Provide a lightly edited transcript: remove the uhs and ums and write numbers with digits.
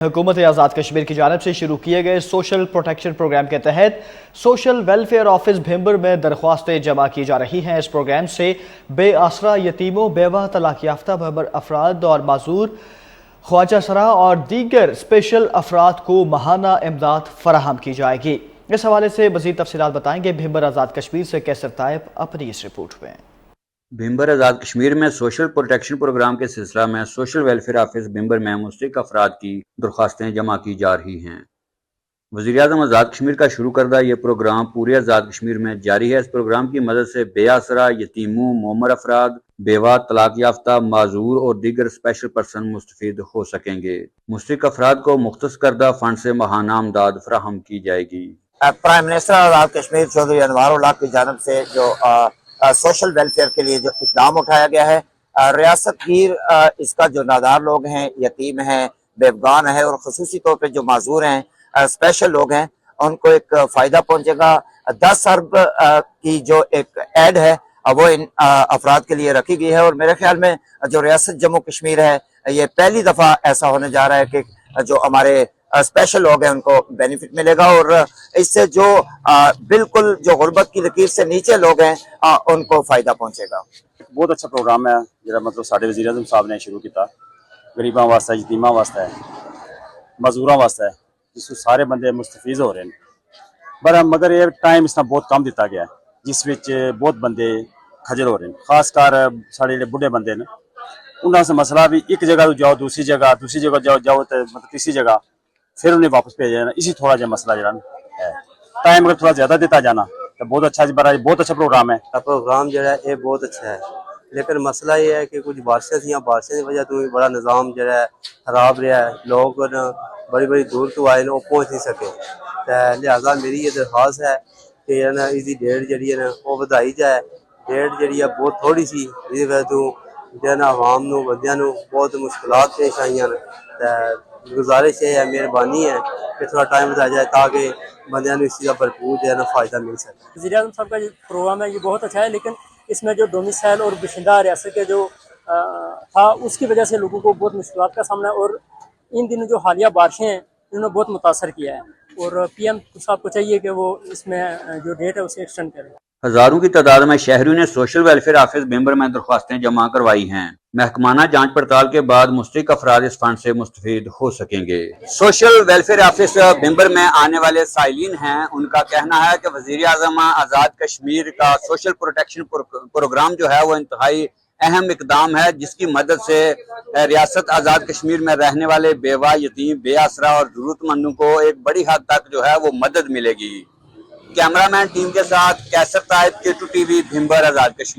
हुकूमत आज़ाद कश्मीर की जानिब से शुरू किए गए सोशल प्रोटेक्शन प्रोग्राम के तहत सोशल वेलफेयर ऑफिस भिम्बर में दरख्वास्तें जमा की जा रही हैं। इस प्रोग्राम से बेआसरा यतीमों, बेवा, तलाक याफ्ता अफराद और माजूर, ख्वाजा सरा और दीगर स्पेशल अफराद को माहाना इमदाद फराहम की जाएगी। इस हवाले से मज़ीद तफसीलात बताएंगे भिम्बर आज़ाद कश्मीर से कैसर ताइब अपनी इस रिपोर्ट में। भिम्बर आज़ाद कश्मीर में सोशल प्रोटेक्शन प्रोग्राम के सिलसिला में सोशल वेलफेयर ऑफिस भिम्बर में मुस्तहिक अफराद की दरख्वास्तें जमा की जा रही हैं। वज़ीर-ए-आज़म आज़ाद कश्मीर का शुरू करदा ये प्रोग्राम पूरे आज़ाद कश्मीर में जारी है। इस प्रोग्राम की मदद से बेआसरा यतीमों, मोमर अफराद, बेवा, तलाक याफ्ता, माजूर और दीगर स्पेशल पर्सन मुस्तफीद हो सकेंगे। मुस्तहिक अफराद को मुख्तस करदा फंड से माहाना इमदाद फराहम की जाएगी। प्राइम मिनिस्टर आज़ाद कश्मीर चौधरी अनवार उल्लाह की जानिब से जो सोशल वेलफेयर के लिए जो इक़दाम उठाया गया है, रियासत गिर इसका जो नादार लोग हैं, यतीम हैं, बेवगान है और ख़ुसूसी तौर पे जो माजूर हैं, स्पेशल लोग हैं, उनको एक फ़ायदा पहुंचेगा। 10 अरब की जो एक ऐड है वो इन अफराद के लिए रखी गई है और मेरे ख्याल में जो रियासत जम्मू कश्मीर है, ये पहली दफ़ा ऐसा होने जा रहा है कि जो हमारे स्पेशल लोग हैं उनको बेनिफिट मिलेगा और इससे जो बिल्कुल जो गुर्बत की लकीर से नीचे लोग हैं उनको फायदा पहुंचेगा। बहुत अच्छा प्रोग्राम है जो मतलब साढ़े वज़ीर-ए-आज़म साहब ने शुरू किया। गरीबों वास्ते, यतीमां वास्ते, मजदूरों वास्ते, जिससे सारे बंदे मुस्तफीज हो रहे हैं। पर मगर ये टाइम इसना बहुत कम दिता गया है, जिस विच बहुत बंदे खजल हो रहे हैं। खासकर साढ़े जो बुढ़े बंदे ने उन्होंने से मसला भी एक जगह तो जाओ, दूसरी जगह जाओ तो मतलब तीसरी जगह फिर उन्हें वापस भेजा जाना। इसी थोड़ा जहा मसला जो है, टाइम अगर थोड़ा ज्यादा दिता जाना तो बहुत अच्छा बहुत अच्छा प्रोग्राम है। प्रोग्राम जो है ये बहुत अच्छा है, लेकिन मसला ये है कि कुछ बारिशें थी, बारिशें की वजह तो बड़ा निज़ाम जो है खराब रहा है। लोग बड़ी बड़ी दूर तो आए वो पहुँच नहीं सके। लिहाजा मेरी ये दरख्वास्त है कि इसकी डेट जी है वो बढ़ाई जाए। डेट जी बहुत थोड़ी सी, इस वजह तो जो है आवाम नूं, बंदियां नूं बहुत मुश्किलात पेश आईयां। गुजारिश है, मेहरबानी है कि थोड़ा टाइम बताया जाए ताकि बंदियां नूं इस चीज़ का भरपूर जो है ना फ़ायदा मिल सके। वज़ीर-ए-आज़म साहब का जो प्रोग्राम है ये बहुत अच्छा है, लेकिन इसमें जो डोमिसाइल और बशिंदा रियासत के जो था उसकी वजह से लोगों को बहुत मुश्किलात का सामना है और इन दिनों जो हालिया बारिशें हैं इन्होंने बहुत मुतासर किया है और पीएम साहब को चाहिए कि वो इसमें जो डेट है उसे एक्सटेंड करें। हजारों की तादाद में शहरियों ने सोशल वेलफेयर ऑफिस भिम्बर में दरख्वास्तें जमा करवाई हैं। महकमाना जांच पड़ताल के बाद मुस्तहिक अफराद इस फंड से मुस्तफीद हो सकेंगे। सोशल वेलफेयर ऑफिस भिम्बर में आने वाले साइलिन हैं, उनका कहना है कि वज़ीर-ए-आज़म आज़ाद कश्मीर का सोशल प्रोटेक्शन प्रोग्राम जो है वो इंतहाई अहम इकदाम है, जिसकी मदद से रियासत आज़ाद कश्मीर में रहने वाले बेवा, यतीम, बेआसरा और जरूरतमंदों को एक बड़ी हद तक जो है वो मदद मिलेगी। कैमरामैन टीम के साथ कैसर ताइब, K2 TV, भिम्बर, आज़ाद कश्मीर।